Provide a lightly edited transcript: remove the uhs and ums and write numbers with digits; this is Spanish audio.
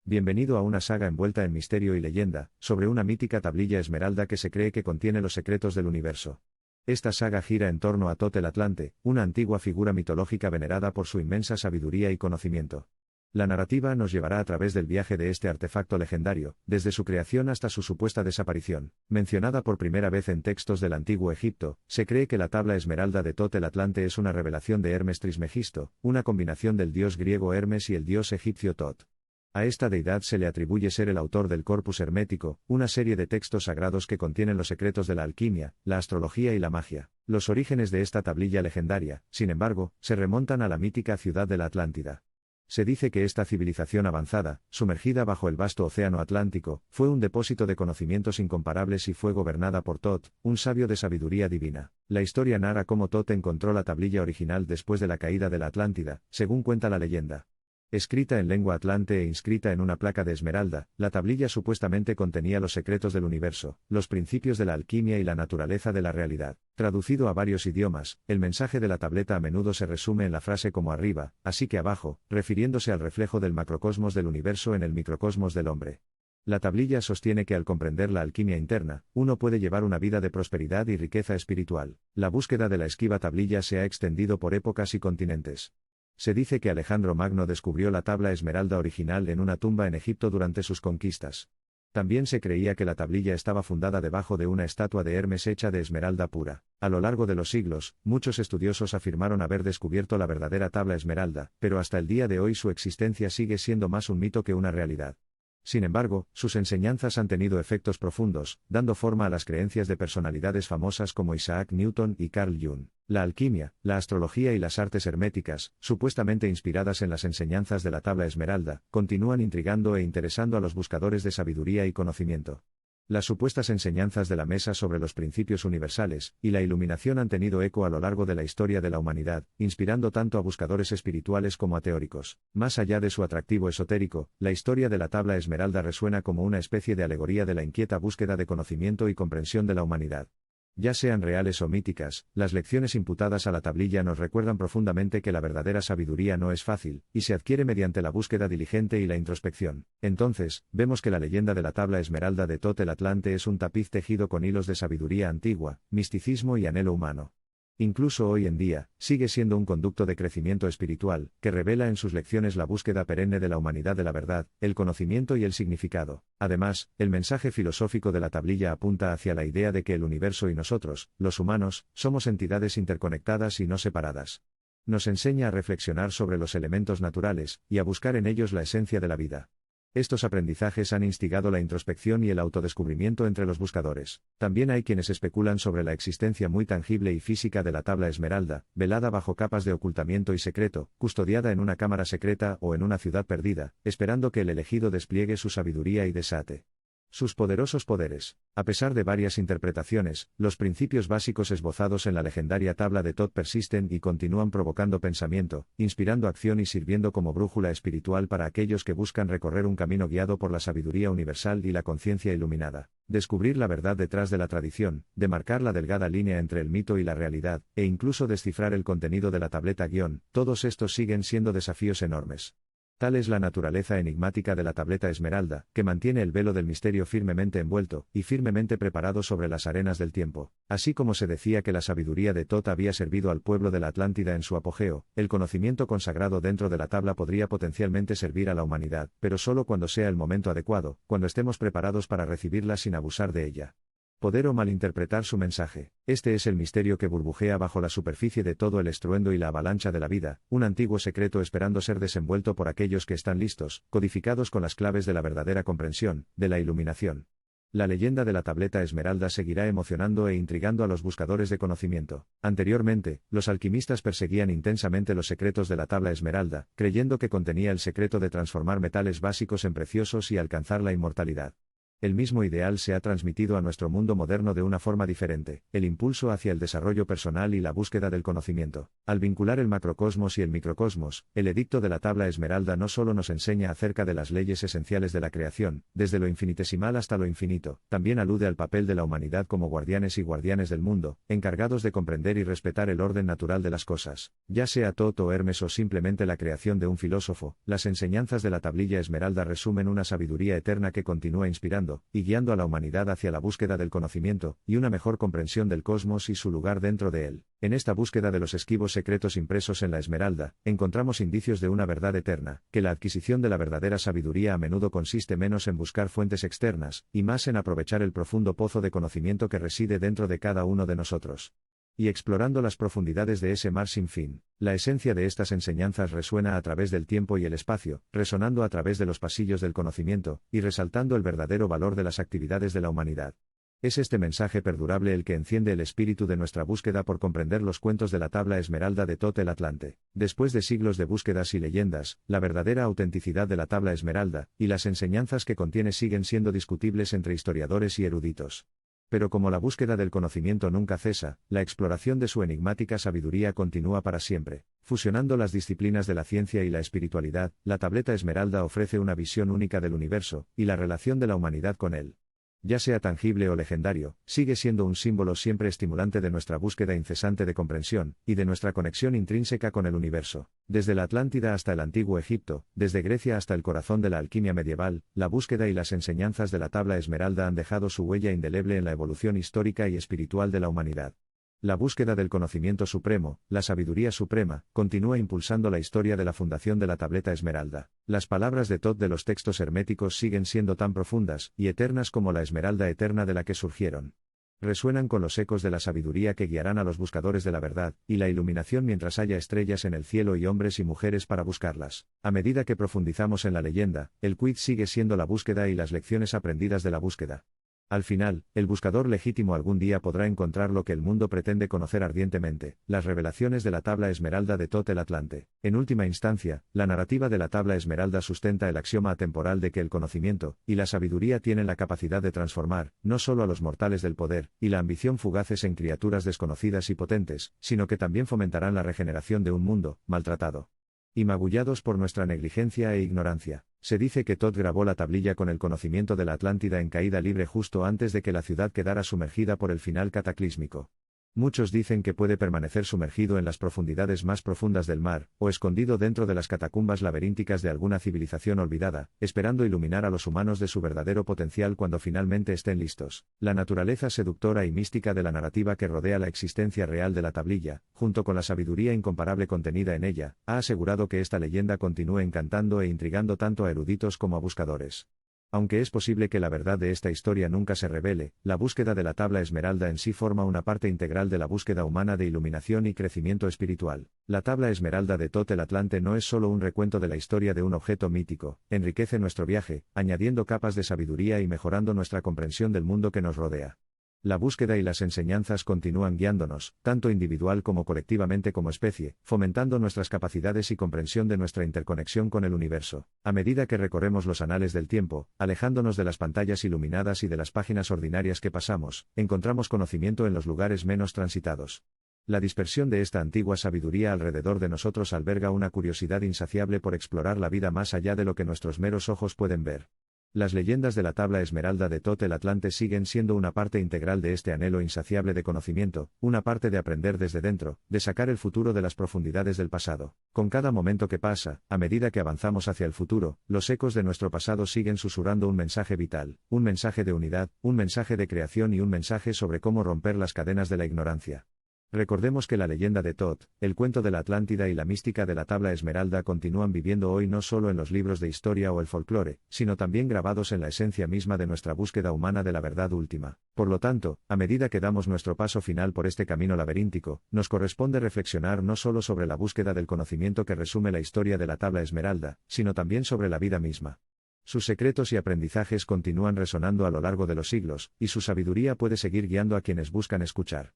Bienvenido a una saga envuelta en misterio y leyenda, sobre una mítica tablilla esmeralda que se cree que contiene los secretos del universo. Esta saga gira en torno a Thoth el Atlante, una antigua figura mitológica venerada por su inmensa sabiduría y conocimiento. La narrativa nos llevará a través del viaje de este artefacto legendario, desde su creación hasta su supuesta desaparición. Mencionada por primera vez en textos del Antiguo Egipto, se cree que la tabla esmeralda de Thoth el Atlante es una revelación de Hermes Trismegisto, una combinación del dios griego Hermes y el dios egipcio Thoth. A esta deidad se le atribuye ser el autor del Corpus Hermético, una serie de textos sagrados que contienen los secretos de la alquimia, la astrología y la magia. Los orígenes de esta tablilla legendaria, sin embargo, se remontan a la mítica ciudad de la Atlántida. Se dice que esta civilización avanzada, sumergida bajo el vasto océano Atlántico, fue un depósito de conocimientos incomparables y fue gobernada por Thoth, un sabio de sabiduría divina. La historia narra cómo Thoth encontró la tablilla original después de la caída de la Atlántida, según cuenta la leyenda. Escrita en lengua atlante e inscrita en una placa de esmeralda, la tablilla supuestamente contenía los secretos del universo, los principios de la alquimia y la naturaleza de la realidad. Traducido a varios idiomas, el mensaje de la tableta a menudo se resume en la frase como arriba, así que abajo, refiriéndose al reflejo del macrocosmos del universo en el microcosmos del hombre. La tablilla sostiene que al comprender la alquimia interna, uno puede llevar una vida de prosperidad y riqueza espiritual. La búsqueda de la esquiva tablilla se ha extendido por épocas y continentes. Se dice que Alejandro Magno descubrió la tabla esmeralda original en una tumba en Egipto durante sus conquistas. También se creía que la tablilla estaba fundada debajo de una estatua de Hermes hecha de esmeralda pura. A lo largo de los siglos, muchos estudiosos afirmaron haber descubierto la verdadera tabla esmeralda, pero hasta el día de hoy su existencia sigue siendo más un mito que una realidad. Sin embargo, sus enseñanzas han tenido efectos profundos, dando forma a las creencias de personalidades famosas como Isaac Newton y Carl Jung. La alquimia, la astrología y las artes herméticas, supuestamente inspiradas en las enseñanzas de la tabla esmeralda, continúan intrigando e interesando a los buscadores de sabiduría y conocimiento. Las supuestas enseñanzas de la Mesa sobre los principios universales y la iluminación han tenido eco a lo largo de la historia de la humanidad, inspirando tanto a buscadores espirituales como a teóricos. Más allá de su atractivo esotérico, la historia de la tabla esmeralda resuena como una especie de alegoría de la inquieta búsqueda de conocimiento y comprensión de la humanidad. Ya sean reales o míticas, las lecciones imputadas a la tablilla nos recuerdan profundamente que la verdadera sabiduría no es fácil, y se adquiere mediante la búsqueda diligente y la introspección. Entonces, vemos que la leyenda de la tabla esmeralda de Thoth el Atlante es un tapiz tejido con hilos de sabiduría antigua, misticismo y anhelo humano. Incluso hoy en día, sigue siendo un conducto de crecimiento espiritual, que revela en sus lecciones la búsqueda perenne de la humanidad de la verdad, el conocimiento y el significado. Además, el mensaje filosófico de la tablilla apunta hacia la idea de que el universo y nosotros, los humanos, somos entidades interconectadas y no separadas. Nos enseña a reflexionar sobre los elementos naturales, y a buscar en ellos la esencia de la vida. Estos aprendizajes han instigado la introspección y el autodescubrimiento entre los buscadores. También hay quienes especulan sobre la existencia muy tangible y física de la tabla esmeralda, velada bajo capas de ocultamiento y secreto, custodiada en una cámara secreta o en una ciudad perdida, esperando que el elegido despliegue su sabiduría y desate sus poderosos poderes. A pesar de varias interpretaciones, los principios básicos esbozados en la legendaria tabla de Thoth persisten y continúan provocando pensamiento, inspirando acción y sirviendo como brújula espiritual para aquellos que buscan recorrer un camino guiado por la sabiduría universal y la conciencia iluminada. Descubrir la verdad detrás de la tradición, demarcar la delgada línea entre el mito y la realidad, e incluso descifrar el contenido de la tableta guión, todos estos siguen siendo desafíos enormes. Tal es la naturaleza enigmática de la tableta esmeralda, que mantiene el velo del misterio firmemente envuelto, y firmemente preparado sobre las arenas del tiempo. Así como se decía que la sabiduría de Thoth había servido al pueblo de la Atlántida en su apogeo, el conocimiento consagrado dentro de la tabla podría potencialmente servir a la humanidad, pero solo cuando sea el momento adecuado, cuando estemos preparados para recibirla sin abusar de ella. Poder o malinterpretar su mensaje. Este es el misterio que burbujea bajo la superficie de todo el estruendo y la avalancha de la vida, un antiguo secreto esperando ser desenvuelto por aquellos que están listos, codificados con las claves de la verdadera comprensión, de la iluminación. La leyenda de la tableta esmeralda seguirá emocionando e intrigando a los buscadores de conocimiento. Anteriormente, los alquimistas perseguían intensamente los secretos de la tabla esmeralda, creyendo que contenía el secreto de transformar metales básicos en preciosos y alcanzar la inmortalidad. El mismo ideal se ha transmitido a nuestro mundo moderno de una forma diferente, el impulso hacia el desarrollo personal y la búsqueda del conocimiento. Al vincular el macrocosmos y el microcosmos, el edicto de la tabla esmeralda no solo nos enseña acerca de las leyes esenciales de la creación, desde lo infinitesimal hasta lo infinito, también alude al papel de la humanidad como guardianes y guardianes del mundo, encargados de comprender y respetar el orden natural de las cosas. Ya sea Tot o Hermes o simplemente la creación de un filósofo, las enseñanzas de la tablilla esmeralda resumen una sabiduría eterna que continúa inspirando y guiando a la humanidad hacia la búsqueda del conocimiento, y una mejor comprensión del cosmos y su lugar dentro de él. En esta búsqueda de los esquivos secretos impresos en la esmeralda, encontramos indicios de una verdad eterna, que la adquisición de la verdadera sabiduría a menudo consiste menos en buscar fuentes externas, y más en aprovechar el profundo pozo de conocimiento que reside dentro de cada uno de nosotros. Y explorando las profundidades de ese mar sin fin, la esencia de estas enseñanzas resuena a través del tiempo y el espacio, resonando a través de los pasillos del conocimiento, y resaltando el verdadero valor de las actividades de la humanidad. Es este mensaje perdurable el que enciende el espíritu de nuestra búsqueda por comprender los cuentos de la tabla esmeralda de Tot el Atlante. Después de siglos de búsquedas y leyendas, la verdadera autenticidad de la tabla esmeralda, y las enseñanzas que contiene siguen siendo discutibles entre historiadores y eruditos. Pero como la búsqueda del conocimiento nunca cesa, la exploración de su enigmática sabiduría continúa para siempre. Fusionando las disciplinas de la ciencia y la espiritualidad, la tableta esmeralda ofrece una visión única del universo, y la relación de la humanidad con él. Ya sea tangible o legendario, sigue siendo un símbolo siempre estimulante de nuestra búsqueda incesante de comprensión, y de nuestra conexión intrínseca con el universo. Desde la Atlántida hasta el antiguo Egipto, desde Grecia hasta el corazón de la alquimia medieval, la búsqueda y las enseñanzas de la tabla esmeralda han dejado su huella indeleble en la evolución histórica y espiritual de la humanidad. La búsqueda del conocimiento supremo, la sabiduría suprema, continúa impulsando la historia de la fundación de la tableta esmeralda. Las palabras de Tot de los textos herméticos siguen siendo tan profundas y eternas como la esmeralda eterna de la que surgieron. Resuenan con los ecos de la sabiduría que guiarán a los buscadores de la verdad, y la iluminación mientras haya estrellas en el cielo y hombres y mujeres para buscarlas. A medida que profundizamos en la leyenda, el quid sigue siendo la búsqueda y las lecciones aprendidas de la búsqueda. Al final, el buscador legítimo algún día podrá encontrar lo que el mundo pretende conocer ardientemente, las revelaciones de la tabla esmeralda de Tot el Atlante. En última instancia, la narrativa de la tabla esmeralda sustenta el axioma atemporal de que el conocimiento y la sabiduría tienen la capacidad de transformar, no solo a los mortales del poder y la ambición fugaces en criaturas desconocidas y potentes, sino que también fomentarán la regeneración de un mundo maltratado y magullados por nuestra negligencia e ignorancia. Se dice que Tot grabó la tablilla con el conocimiento de la Atlántida en caída libre justo antes de que la ciudad quedara sumergida por el final cataclísmico. Muchos dicen que puede permanecer sumergido en las profundidades más profundas del mar, o escondido dentro de las catacumbas laberínticas de alguna civilización olvidada, esperando iluminar a los humanos de su verdadero potencial cuando finalmente estén listos. La naturaleza seductora y mística de la narrativa que rodea la existencia real de la tablilla, junto con la sabiduría incomparable contenida en ella, ha asegurado que esta leyenda continúe encantando e intrigando tanto a eruditos como a buscadores. Aunque es posible que la verdad de esta historia nunca se revele, la búsqueda de la tabla esmeralda en sí forma una parte integral de la búsqueda humana de iluminación y crecimiento espiritual. La tabla esmeralda de Tot el Atlante no es solo un recuento de la historia de un objeto mítico, enriquece nuestro viaje, añadiendo capas de sabiduría y mejorando nuestra comprensión del mundo que nos rodea. La búsqueda y las enseñanzas continúan guiándonos, tanto individual como colectivamente como especie, fomentando nuestras capacidades y comprensión de nuestra interconexión con el universo. A medida que recorremos los anales del tiempo, alejándonos de las pantallas iluminadas y de las páginas ordinarias que pasamos, encontramos conocimiento en los lugares menos transitados. La dispersión de esta antigua sabiduría alrededor de nosotros alberga una curiosidad insaciable por explorar la vida más allá de lo que nuestros meros ojos pueden ver. Las leyendas de la tabla esmeralda de Tot el Atlante siguen siendo una parte integral de este anhelo insaciable de conocimiento, una parte de aprender desde dentro, de sacar el futuro de las profundidades del pasado. Con cada momento que pasa, a medida que avanzamos hacia el futuro, los ecos de nuestro pasado siguen susurrando un mensaje vital, un mensaje de unidad, un mensaje de creación y un mensaje sobre cómo romper las cadenas de la ignorancia. Recordemos que la leyenda de Tot, el cuento de la Atlántida y la mística de la tabla esmeralda continúan viviendo hoy no solo en los libros de historia o el folclore, sino también grabados en la esencia misma de nuestra búsqueda humana de la verdad última. Por lo tanto, a medida que damos nuestro paso final por este camino laberíntico, nos corresponde reflexionar no solo sobre la búsqueda del conocimiento que resume la historia de la tabla esmeralda, sino también sobre la vida misma. Sus secretos y aprendizajes continúan resonando a lo largo de los siglos, y su sabiduría puede seguir guiando a quienes buscan escuchar.